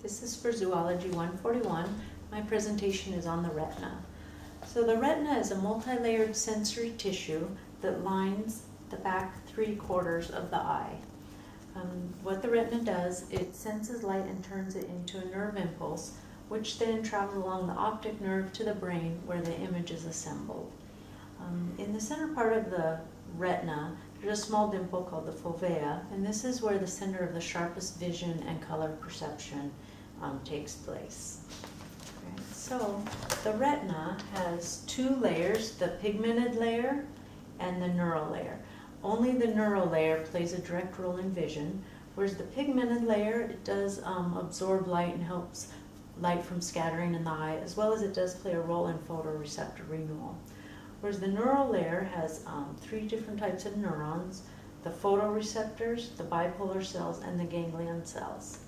This is for Zoology 141. My presentation is on the retina. So the retina is a multi-layered sensory tissue that lines the back 3/4 of the eye. What the retina does, it senses light and turns it into a nerve impulse, which then travels along the optic nerve to the brain where the image is assembled. In the center part of the retina, there's a small dimple called the fovea, and this is where the center of the sharpest vision and color perception takes place. Okay, so the retina has two layers, the pigmented layer and the neural layer. Only the neural layer plays a direct role in vision, whereas the pigmented layer, it does absorb light and helps light from scattering in the eye, as well as it does play a role in photoreceptor renewal. Whereas the neural layer has three different types of neurons: the photoreceptors, the bipolar cells, and the ganglion cells.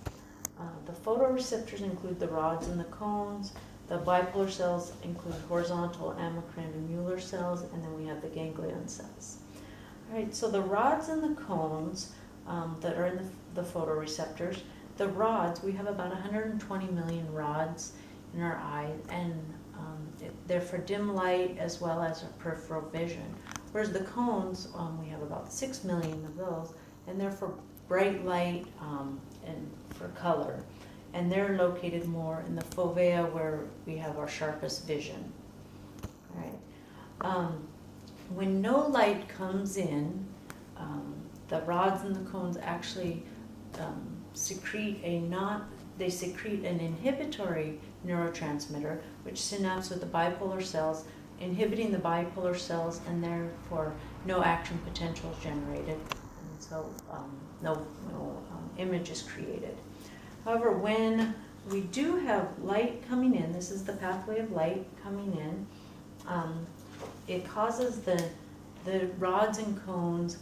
The photoreceptors include the rods and the cones. The bipolar cells include horizontal amacrine and Mueller cells, and then we have the ganglion cells. All right, so the rods and the cones that are in the photoreceptors, the rods, we have about 120 million rods in our eye, and they're for dim light as well as our peripheral vision. Whereas the cones, we have about 6 million of those, and they're for bright light and for color. And they're located more in the fovea where we have our sharpest vision. All right. When no light comes in, the rods and the cones actually secrete an inhibitory neurotransmitter, which synapses with the bipolar cells, inhibiting the bipolar cells, and therefore no action potential is generated, and so no image is created. However, when we do have light coming in, this is the pathway of light coming in, it causes the rods and cones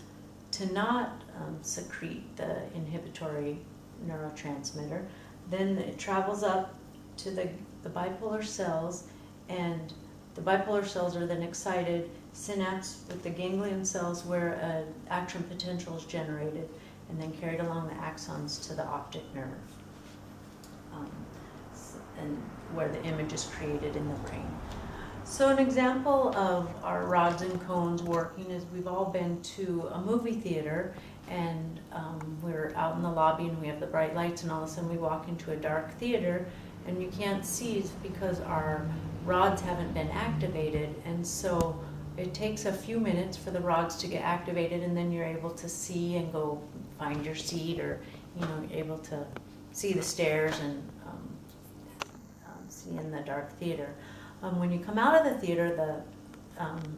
to not secrete the inhibitory neurotransmitter. Then it travels up to the bipolar cells, and the bipolar cells are then excited, synapse with the ganglion cells where an action potential is generated, and then carried along the axons to the optic nerve, and where the image is created in the brain. So an example of our rods and cones working is we've all been to a movie theater, and we're out in the lobby and we have the bright lights, and all of a sudden we walk into a dark theater and you can't see because our rods haven't been activated, and so it takes a few minutes for the rods to get activated, and then you're able to see and go find your seat, or you're able to see the stairs and see in the dark theater. When you come out of the theater,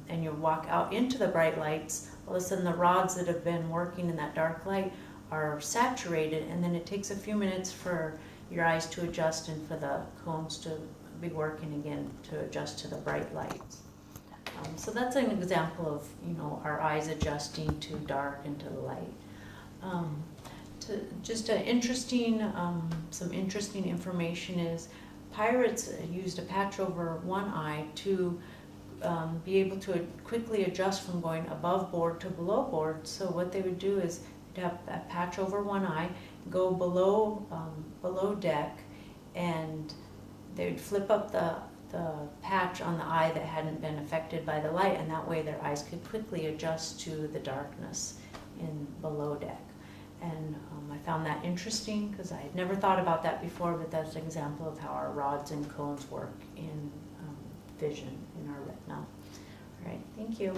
and you walk out into the bright lights, all of a sudden the rods that have been working in that dark light are saturated, and then it takes a few minutes for your eyes to adjust and for the cones to be working again to adjust to the bright lights. So that's an example of our eyes adjusting to dark and to the light. Some interesting information is pirates used a patch over one eye to be able to quickly adjust from going above board to below board. So what they would do is have a patch over one eye, go below deck, and they would flip up the patch on the eye that hadn't been affected by the light, and that way their eyes could quickly adjust to the darkness in below deck. And I found that interesting because I had never thought about that before, but that's an example of how our rods and cones work in vision in our retina. All right, thank you.